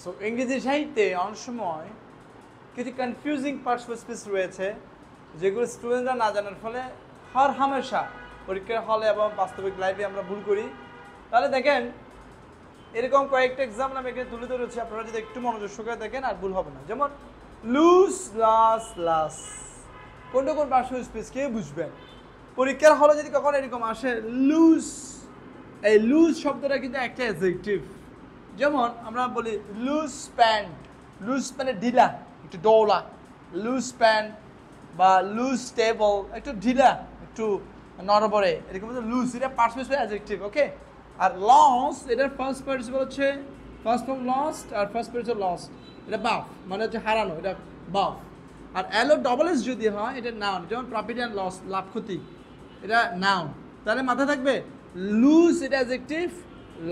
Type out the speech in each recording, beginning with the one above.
So ইংরেজি সাহিত্যে অনেক সময় কিছু কনফিউজিং পার্টস রয়েছে যেগুলো স্টুডেন্টরা না জানার ফলে হর হামেশা পরীক্ষার হলে এবং বাস্তবিক লাইফে আমরা ভুল করি। তাহলে দেখেন এরকম কয়েকটা এক্সাম্পল আমি এখানে তুলে ধরেছি, আপনারা যদি একটু মনোযোগ সহকারে দেখেন আর ভুল হবে না। যেমন লুজ, লাস, লাস, কোনটা কোন পার্টস স্পেস কে বুঝবেন? পরীক্ষার হলে যদি কখনো এরকম আসে লুজ, এই লুজ শব্দটা কিন্তু একটা অ্যাডজেক্টিভ। যেমন আমরা বলি লুজ প্যান্ট, লুজ মানে ঢিলা, একটু ডৌলা, লুজ প্যান্ট বা লুজ টেবল, একটু ঢিলা, একটু নড়বড়ে, এরকম লুজ, এটা পার্টিসিপেট অ্যাডজেক্টিভ। ওকে। আর লস, এটার ফার্স্ট পার্টিসিপল হচ্ছে ফার্স্ট ফর্ম লস্ট, আর ফার্স্ট পার্টিসিপল লস্ট, এটা বাফ মানে হচ্ছে হারানো, এটা বাফ। আর এলো ডবল এস যদি হয় এটা নাউন, যেমন প্রফিট অ্যান্ড লস, লাভ ক্ষতি, এটা নাউন। তাহলে মাথায় থাকবে লুজ এটা অ্যাডজেক্টিভ,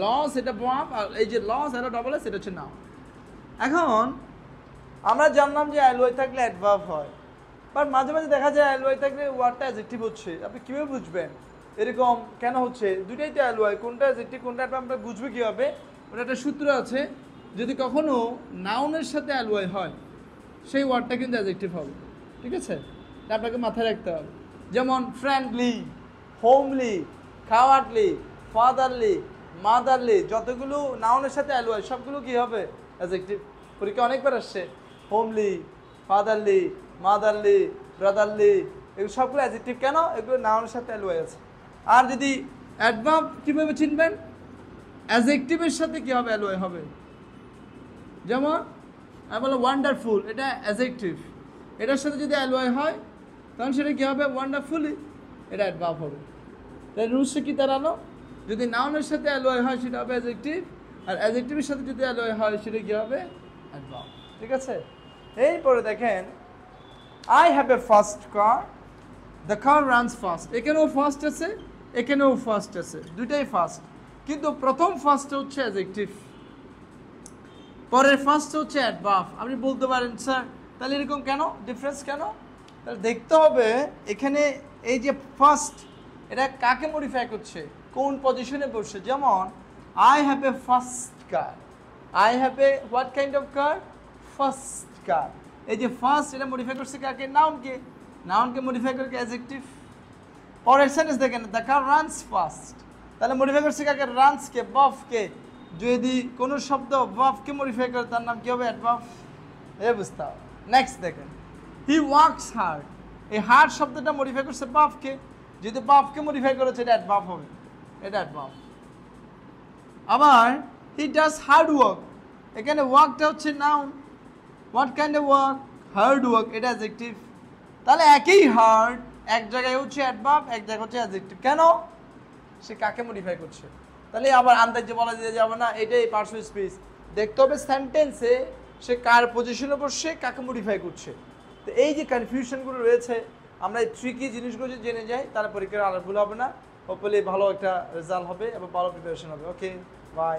লস এটা বাফ, আর এই যে লস এলো ডবল এস এটা হচ্ছে নাউন। এখন আমরা জানলাম যে অ্যালওয়াই থাকলে অ্যাডভার্ব হয়, বাট মাঝে মাঝে দেখা যায় অ্যালওয়াই থাকলে ওয়ার্ডটা অ্যাডজেক্টিভ হচ্ছে। আপনি কীভাবে বুঝবেন এরকম কেন হচ্ছে? দুইটাই তো অ্যালওয়াই, কোনটা অ্যাডজেক্টিভ কোনটা অ্যাডভার্ব আমরা বুঝবে কীভাবে? ওটা একটা সূত্র আছে, যদি কখনো নাউনের সাথে অ্যালওয়াই হয় সেই ওয়ার্ডটা কিন্তু অ্যাডজেক্টিভ হবে। ঠিক আছে, এটা আপনাকে মাথায় রাখতে হবে। যেমন friendly, homely, cowardly, fatherly, motherly, যতগুলো নাউনের সাথে অ্যালওয়াই সবগুলো কী হবে? অ্যাডজেক্টিভ। পরীক্ষা অনেকবার আসছে হোমলি, ফাদারলি, মাদারলি, ব্রাদারলি, এগুলো সবগুলো অ্যাডজেক্টিভ। কেন? এগুলো নাউনের সাথে অ্যালওয়াই আছে। আর যদি অ্যাডভার্ব কীভাবে চিনবেন? অ্যাডজেক্টিভের সাথে কী হবে? অ্যালওয়াই হবে। যেমন আমি বললাম ওয়ান্ডারফুল, এটা অ্যাডজেক্টিভ, এটার সাথে যদি অ্যালওয়াই হয় তখন সেটা কী হবে? ওয়ান্ডারফুলি, এটা অ্যাডভার্ব হবে। তাই রুলসে কী দাঁড়ালো? যদি নাউনের সাথে অ্যালওয়াই হয় সেটা হবে অ্যাডজেক্টিভ, আর অ্যাডজেক্টিভের সাথে যদি অ্যালওয়াই হয় সেটা কী হবে? অ্যাডভার্ব। ঠিক আছে। এরপরে দেখেন I have A fast car, the car runs fast, এখানেও ফাস্ট আছে, এখানেও ফাস্ট আছে, দুইটাই ফাস্ট, কিন্তু প্রথম ফার্স্ট হচ্ছে অ্যাডজেক্টিভ, পরের ফার্স্ট হচ্ছে অ্যাডভার্ব। আপনি বলতে পারেন স্যার তাহলে এরকম কেন, ডিফারেন্স কেন? তাহলে দেখতে হবে এখানে এই যে ফার্স্ট, এটা কাকে মডিফাই করছে, কোন পজিশনে বসছে। যেমন I have a first car, I have a what kind of car? First car. এই যে ফার্স্ট এটা মডিফাই করছে কাকে? নাউনকে। নাউনকে মডিফাই করে অ্যাডজেক্টিভ। পরের সেন্টেন্স দেখেন দ্য কার রানস ফাস্ট, তাহলে মডিফাই করছে কাকে? রানসকে, বাফকে। যদি কোনো শব্দ ভার্বকে মডিফাই করে তার নাম কী হবে? অ্যাডভার্ব। এ বুঝতে হবে। নেক্সট দেখেন হি ওয়ার্কস হার্ড, এই হার্ড শব্দটা মডিফাই করছে ভার্বকে, যদি ভার্বকে মডিফাই করেছে এটা অ্যাডভার্ব হবে, এটা অ্যাডভার্ব। আবার হি ডাজ হার্ড ওয়ার্ক, এখানে ওয়ার্কটা হচ্ছে noun, what kind of work? Hard work, এটা অ্যাডজেক্টিভ। তাহলে একই হার্ড এক জায়গায় হচ্ছে অ্যাডভার্ব, এক জায়গায় হচ্ছে অ্যাডজেক্টিভ। কেন? সে কাকে মডিফাই করছে। তাহলে আবার আন্দাজে বলা দিয়ে যাবে না এটাই পার্সোনাল স্পেস, দেখতে হবে সেন্টেন্সে সে কার পজিশনে বসছে, কাকে মডিফাই করছে। তো এই যে কনফিউশনগুলো রয়েছে, আমরা এই ট্রিকি জিনিসগুলো যদি জেনে যাই তাহলে পরীক্ষার আর ভুল হবে না, হোপফুলি ভালো একটা রেজাল্ট হবে এবং ভালো প্রিপারেশন হবে। ওকে, বাই।